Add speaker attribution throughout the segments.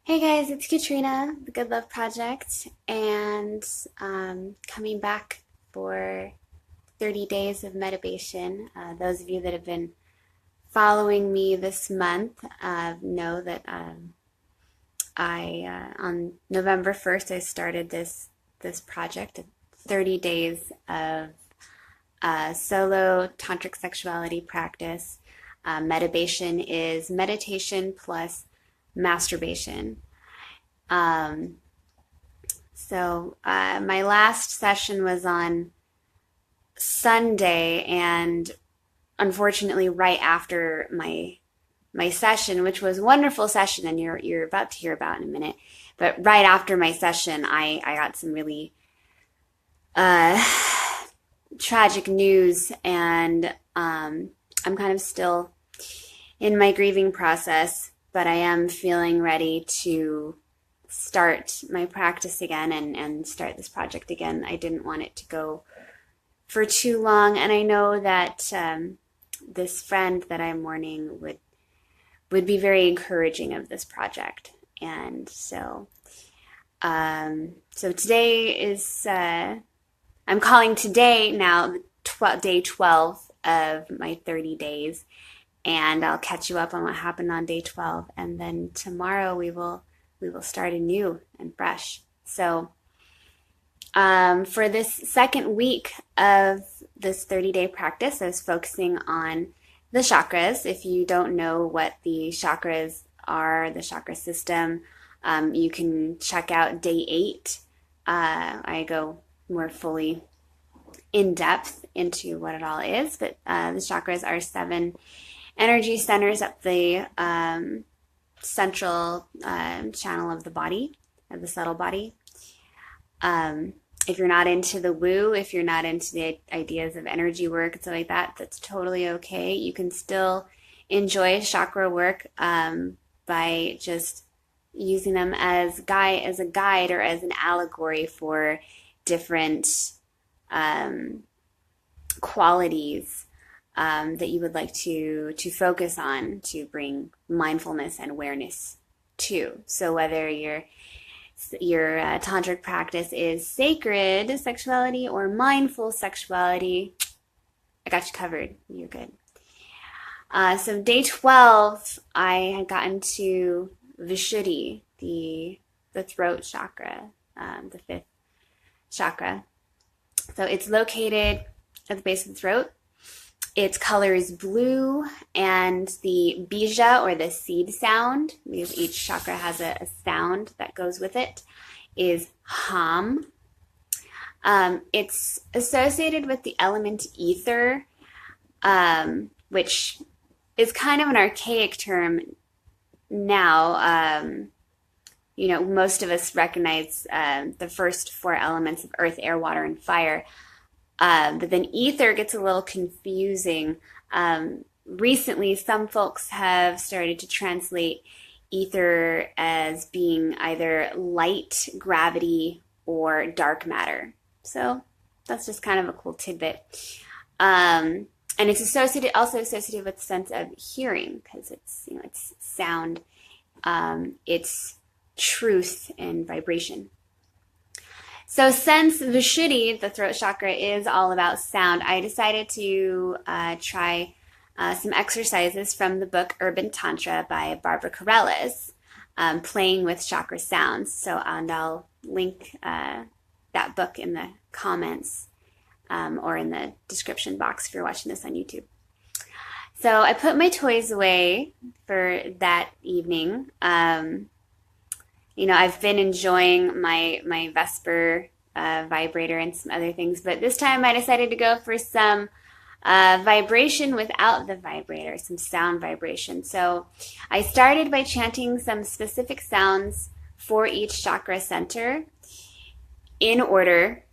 Speaker 1: Hey guys, it's Katrina, the Good Love Project, and coming back for 30 days of meditation. Those of you that have been following me this month know that on November 1st, I started this project, 30 days of solo tantric sexuality practice. Medibation is meditation plus masturbation. Um, so my last session was on Sunday, and unfortunately, right after my session, which was a wonderful session, and you're about to hear about in a minute. But right after my session, I got some really uh, tragic news, and I'm kind of still in my grieving process, but I am feeling ready to start my practice again and start this project again. I didn't want it to go for too long, and I know that this friend that I'm mourning would be very encouraging of this project. And so today is I'm calling today now day 12 of my 30 days, and I'll catch you up on what happened on day 12, and then tomorrow we will start anew and fresh. So for this second week of this 30-day practice, I was focusing on the chakras. If you don't know what the chakras are, the chakra system, you can check out day 8. I go more fully in depth into what it all is, but the chakras are 7 energy centers up the central channel of the body, of the subtle body. If you're not into the woo, if you're not into the ideas of energy work and stuff like that, that's totally okay. You can still enjoy chakra work by just using them as a guide or as an allegory for different qualities that you would like to focus on to bring mindfulness and awareness to. So whether your tantric practice is sacred sexuality or mindful sexuality, I got you covered. You're good. So day 12, I had gotten to Vishuddhi, the throat chakra, the 5th chakra. So it's located at the base of the throat. Its color is blue, and the bija, or the seed sound, because each chakra has a sound that goes with it, is ham. It's associated with the element ether, which is kind of an archaic term now. Most of us recognize the first 4 elements of earth, air, water, and fire. But then ether gets a little confusing. Recently, some folks have started to translate ether as being either light, gravity, or dark matter. So that's just kind of a cool tidbit. And it's also associated with the sense of hearing, because it's sound, it's truth and vibration. So since Vishuddhi, the throat chakra, is all about sound, I decided to try some exercises from the book Urban Tantra by Barbara Carrellas, playing with chakra sounds. And I'll link that book in the comments or in the description box if you're watching this on YouTube. So I put my toys away for that evening. I've been enjoying my Vesper vibrator and some other things, but this time I decided to go for some vibration without the vibrator, some sound vibration. So I started by chanting some specific sounds for each chakra center in order,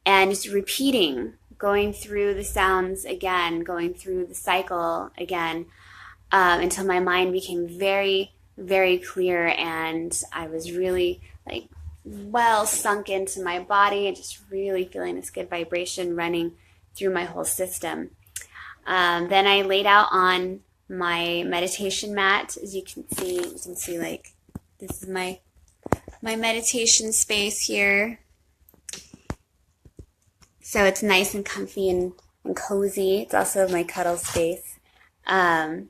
Speaker 1: and just repeating, going through the sounds again, going through the cycle again, until my mind became very, very clear, and I was really well sunk into my body and just really feeling this good vibration running through my whole system. Then I laid out on my meditation mat. As you can see This is my meditation space here. So it's nice and comfy and cozy. It's also my cuddle space. So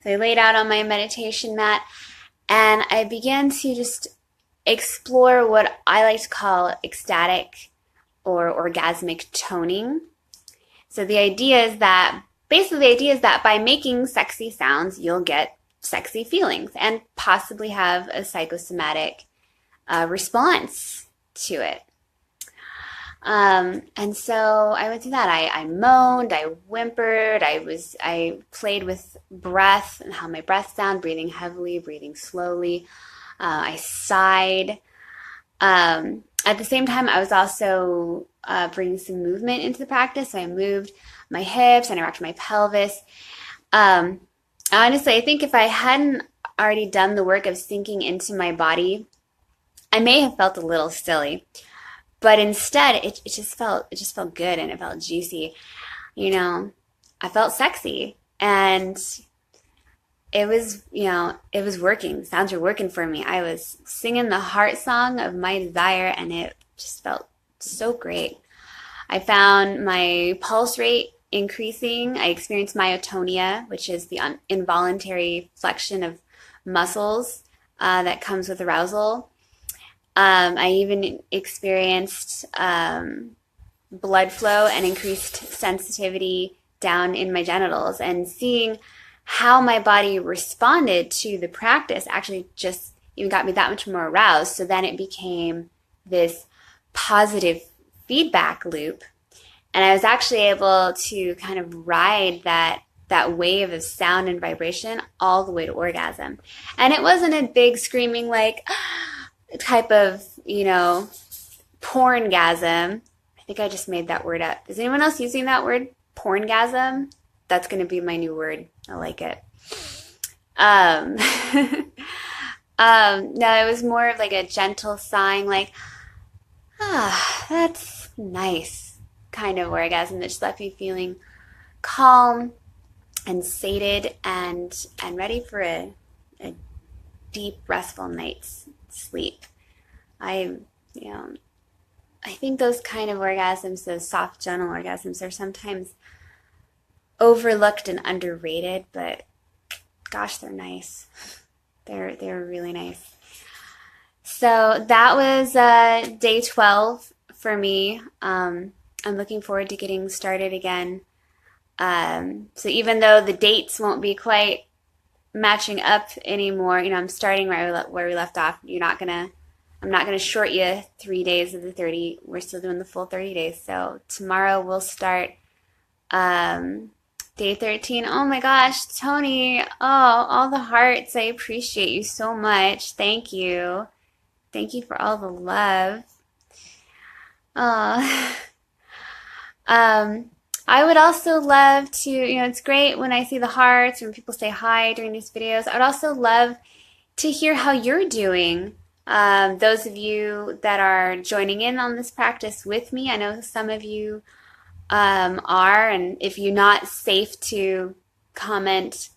Speaker 1: I laid out on my meditation mat and I began to just explore what I like to call ecstatic or orgasmic toning. So the idea is that by making sexy sounds, you'll get sexy feelings and possibly have a psychosomatic response to it. And so I went through that. I moaned, I whimpered, I played with breath and how my breath sound, breathing heavily, breathing slowly. I sighed. At the same time, I was also bringing some movement into the practice. So I moved my hips and I rocked my pelvis. Honestly, I think if I hadn't already done the work of sinking into my body, I may have felt a little silly. But instead, it just felt good and it felt juicy. You know, I felt sexy and it was working. Sounds were working for me. I was singing the heart song of my desire and it just felt so great. I found my pulse rate increasing. I experienced myotonia, which is the involuntary flexion of muscles that comes with arousal. I even experienced blood flow and increased sensitivity down in my genitals, and seeing how my body responded to the practice actually just even got me that much more aroused. So then it became this positive feedback loop, and I was actually able to kind of ride that wave of sound and vibration all the way to orgasm. And it wasn't a big screaming like type of, porngasm. I think I just made that word up. Is anyone else using that word? Porngasm? That's going to be my new word. I like it. No, it was more of like a gentle sighing, like, that's nice kind of orgasm that just left me feeling calm and sated and ready for a deep, restful night's sleep. I think those kind of orgasms, those soft, gentle orgasms, are sometimes overlooked and underrated, but gosh, they're nice. They're really nice. So that was day 12 for me. I'm looking forward to getting started again. So even though the dates won't be quite matching up anymore, I'm starting where we left off. I'm not gonna short you 3 days of the 30. We're still doing the full 30 days. So tomorrow we'll start day 13. Oh my gosh, Tony! Oh, all the hearts! I appreciate you so much. Thank you for all the love. I would also love to, it's great when I see the hearts, when people say hi during these videos. I would also love to hear how you're doing. Those of you that are joining in on this practice with me, I know some of you are, and if you're not safe to comment,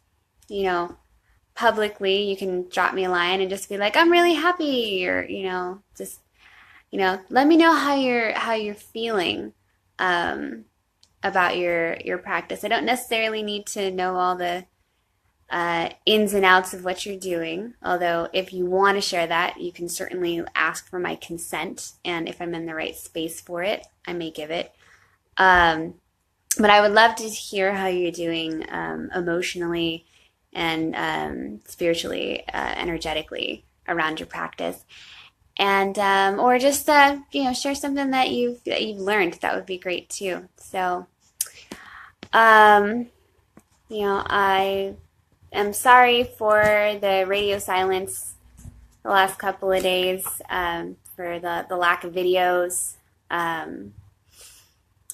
Speaker 1: publicly, you can drop me a line and just be like, I'm really happy, or, just, let me know how you're feeling about your practice. I don't necessarily need to know all the ins and outs of what you're doing, although if you want to share that, you can certainly ask for my consent, and if I'm in the right space for it, I may give it. But I would love to hear how you're doing emotionally and spiritually, energetically around your practice, and or just share something that you've learned. That would be great too. So, I am sorry for the radio silence the last couple of days, for the lack of videos.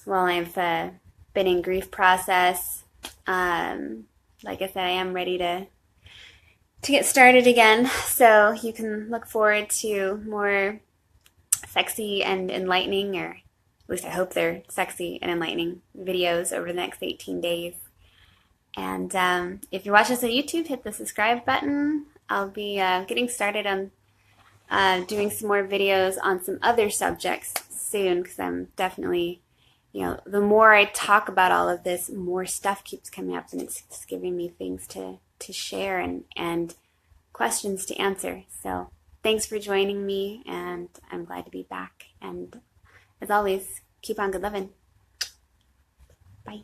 Speaker 1: While I've been in grief process, like I said, I am ready to get started again. So you can look forward to more sexy and enlightening, or at least I hope they're sexy and enlightening videos over the next 18 days. And if you're watching this on YouTube, hit the subscribe button. I'll be getting started on doing some more videos on some other subjects soon, because I'm definitely, the more I talk about all of this, more stuff keeps coming up, and it's just giving me things to share and questions to answer. So thanks for joining me, and I'm glad to be back. And as always, keep on good living. Bye.